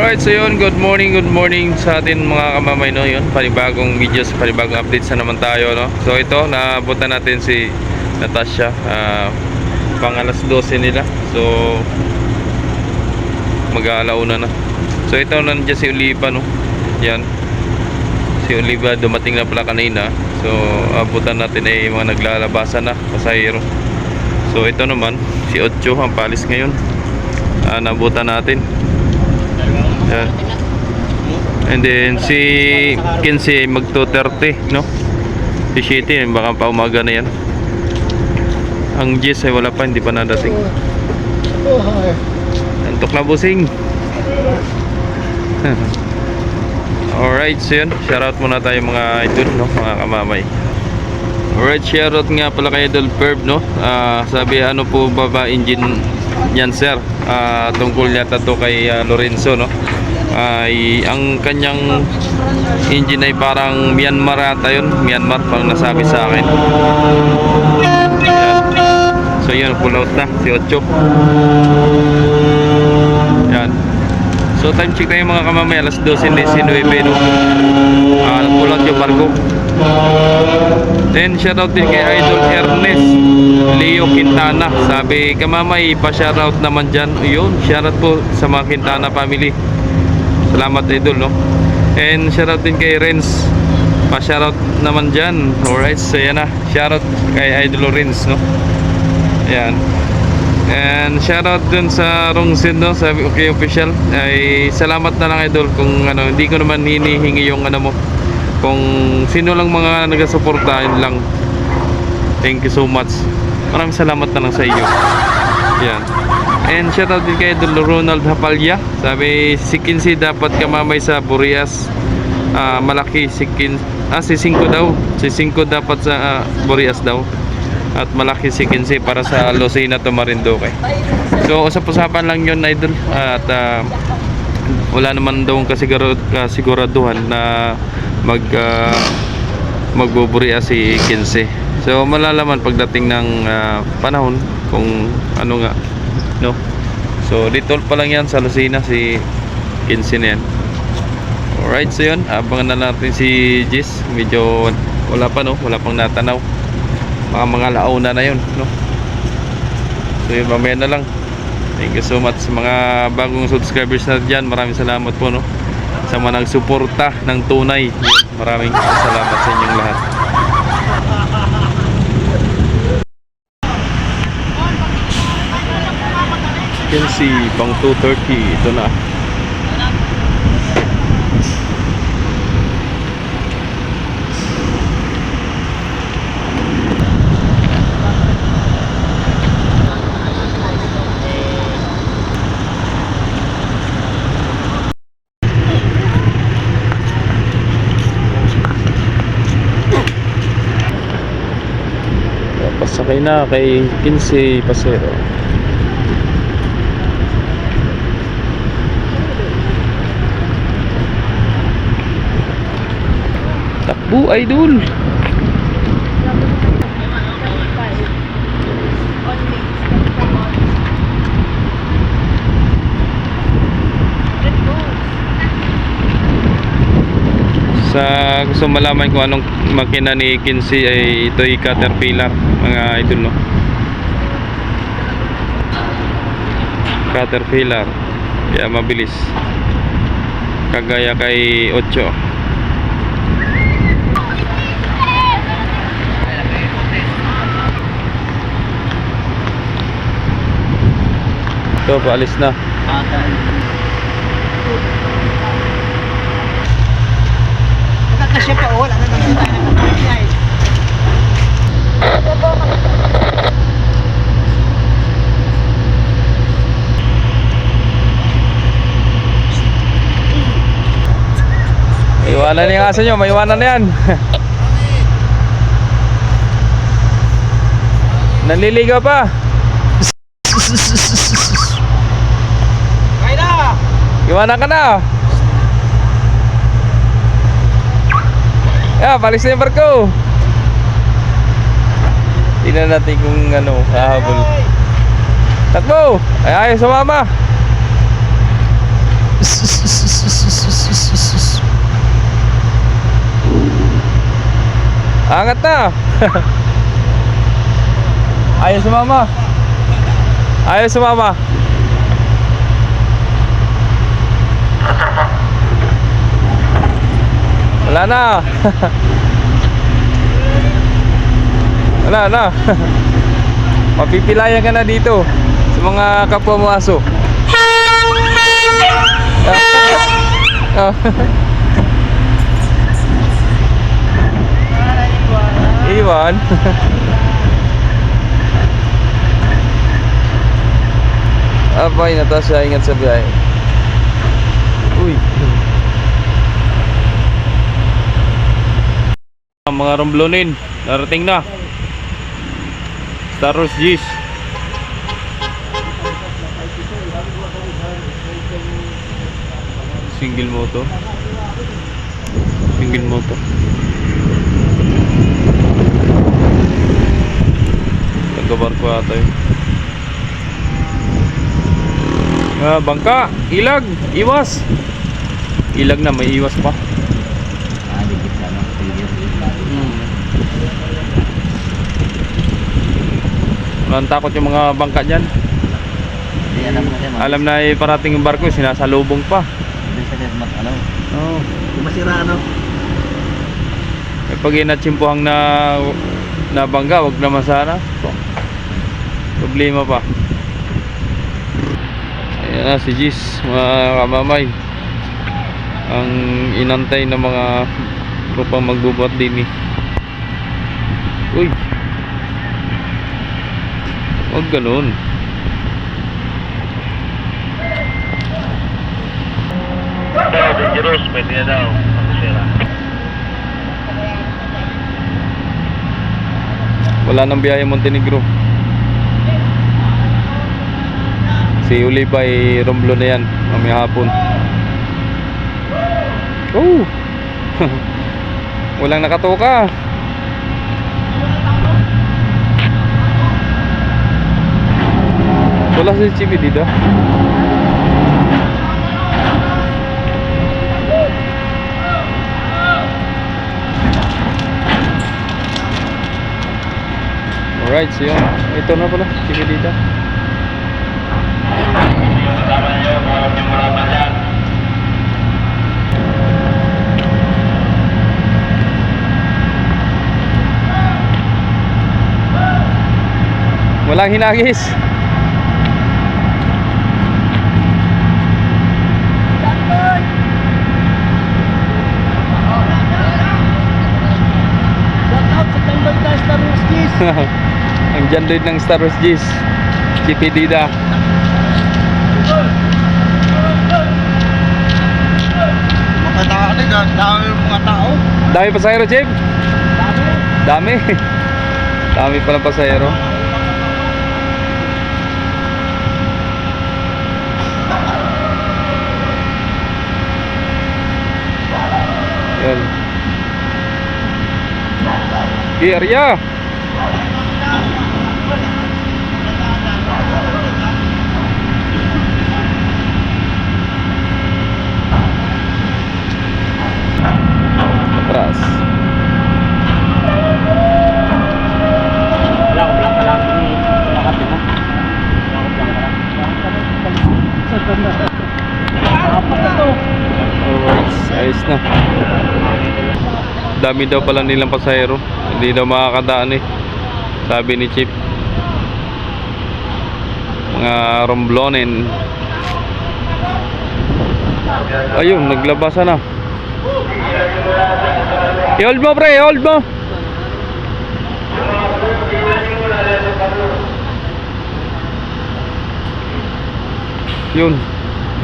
Alright, so yun, good morning sa atin mga kamamay, no? Yun, panibagong videos, panibagong updates na naman tayo, no? So ito, naabutan natin si Natasha, pang alas 12 nila. So mag-aalauna na. So ito, nandiyan si Oliva, no? Yan, si Oliva dumating na pala kanina. So abutan natin ay mga naglalabasan na pasahero. So ito naman, si Ocho ang palis ngayon. Nabutan natin. Yan. And then si Kinsey mag 2:30, no? Si Shitty baka pa umaga na yan. Ang Jess ay wala pa, hindi pa nadating. Antok na busing. Alright, so yun, shoutout muna tayo mga idol, no? Mga kamamay. Alright, shoutout nga pala kay Idol Perb, no? Sabi ano po ba engine yan, sir? Tungkol yata to kay Lorenzo, no? Ay ang kanyang engine ay parang Myanmar ata yun. Myanmar parang nasabi sa akin. Yan. So yun, pull out na si Ocho. Yan. So time check tayo mga kamamay, alas 12:19, no? Pull out yung barko. Then shoutout din kay Idol Ernest Leo Quintana. Sabi kamamay, pa-shoutout naman dyan. Yun, shoutout po sa mga Quintana family. Salamat idol, no? And shoutout din kay Renz, pa-shoutout naman dyan. Alright, so yan na, shoutout kay Idol Renz, no? Ayan. And shoutout dun sa Rongsin, no? Sabi okay official, ay salamat na lang idol kung ano, hindi ko naman hinihingi yung ano mo. Kung sino lang mga nagasuporta, yun lang. Thank you so much. Maraming salamat na lang sa iyo. Yan. And shoutout din kay Idol Ronald Hapalya. Sabi si Kinsey dapat kamamay sa Burias. Malaki si si 5 daw. Si 5 dapat sa Burias daw. At malaki si Kinsey para sa Lucena to Marinduque. So usap-usapan lang yun idol. At wala naman daw kasiguraduhan na magbuburias si Kinsey. So malalaman pagdating ng panahon kung ano nga, no? So dito pa lang yan sa Lucena si Kinsey na yan. Alright, so yun, abangan na natin si Jess. Medyo wala pa, no? Wala pang natanaw. Mga launa na yun, no? So yun, mamaya na lang. Thank you so much sa mga bagong subscribers na dyan. Maraming salamat po, no? Sa mga nagsuporta ng tunay. Maraming salamat sa inyong lahat. Kinsey pang 2:30, ito na. Pasakay na kay Kinsey Pasero. Takbo idol. Sa gusto malaman kung anong makina ni Kinsey ay ito'y Caterpillar mga idol, no? Caterpillar, kaya mabilis kagaya kay Ocho. Ito, paalis na. Kasi pa wala na tayo ng pagkakay. Maiwanan na yung aso nyo, maiwanan na yan. Nanliligaw pa. Kaya na! Iwanan ka na. Balis na yung barko. Tingnan natin kung ano, hahabol. Takbo! Ay, ayaw sumama. Angat na. Ayaw sumama. Ayaw sumama. Wala na. Wala na. Mapipilayan ka na dito sa mga kapwa mo aso. Iwan. Abay, Natasha, ingat sa biyahe. Uy. Ang mga Romblonin, darating na. Star Wars G's. Single motor. Single motor. Taga-barko ata yun. Bangka, ilag, iwas. Ilag na, may iwas pa. Dikit sa ano, Walang takot yung mga bangka dyan. Hindi alam na siya. Alam na parating yung barko, sinasalubong pa. Hindi siya ano. Oh. Yung masira ano. Pag inatsimpuhang na bangga, wag naman sana. Problema pa. Ayan na si Gis, mga kamamay. Ang inantay ng mga grupang magbubuhat din eh. Uy, wag ganun. Dangerous, pwede na daw. Masira. Wala nang biyaya Montenegro. Si Ulibay Romblo na yan mamaya hapon. Oh. Walang nakatoka. Wala si Chibi dito. Alright, so yun. Ito na pala, Chibi dito. Walang hinagis. Ang John Lloyd ng Star Wars G's, Chippy Dida. Mga tao, dami mga tao. Dami pasahero, Chip? Dami. Dami pa ng pasahero. Yan. Area. Atras. Wala ko lang pala ni lahat mo. Alright, ayos na. Dami daw pala nilang pasahero. Hindi daw makakadaan eh, sabi ni Chief. Mga Romblonin. Ayun, naglabasan na. I-hold mo, pre, i-hold mo. Yun,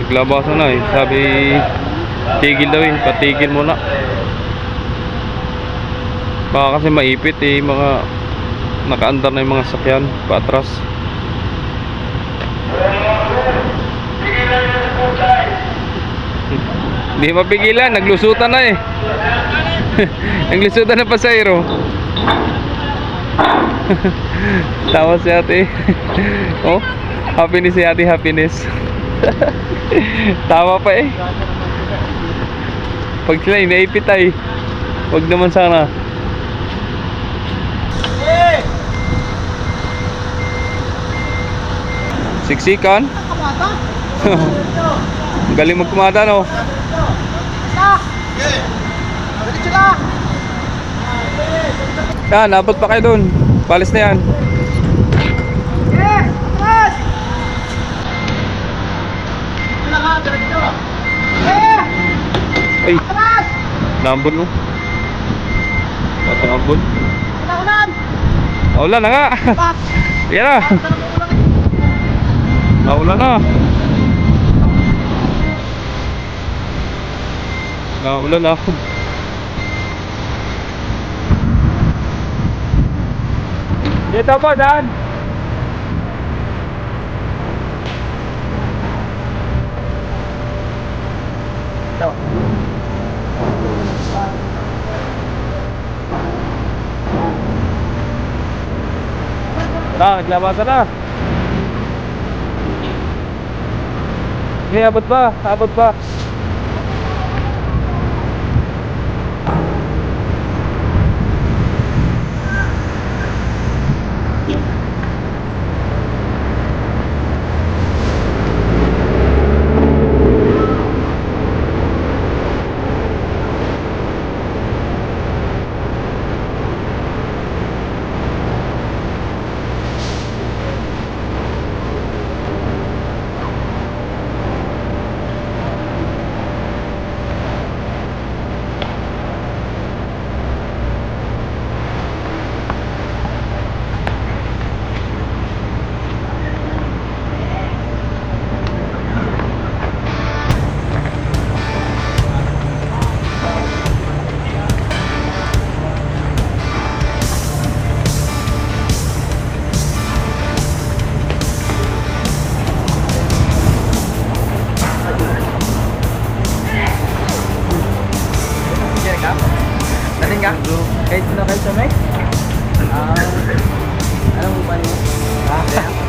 naglabasan na eh. Sabi, tigil daw eh, patigil muna. Baka kasi maipit eh, mga nakaandar na yung mga sakyan paatras. Hindi mapigilan, naglusutan na eh. Naglusutan na pasahero. Tawa si ate. Oh, happiness si ate, happiness. Tawa pa eh. Pag sila inaipit ay, wag naman sana. Siksikan. Kamata. Ang galing magkumada, no? Sa. Diretso lang. Yan, abot pa kayo dun. Palis na yan. Yes! Atras! Wala ka, diretso. Ay, Atras! nambol, no? Nambol. Ulan! Naulan na nga. Pak! Yan na. Naulan na. Naulan na. Dito po, Dan. Ito. Naglabasan na. Abot pa, abot pa. Daling ka? Kahit na kayo sa may? Ano mo ba niyo?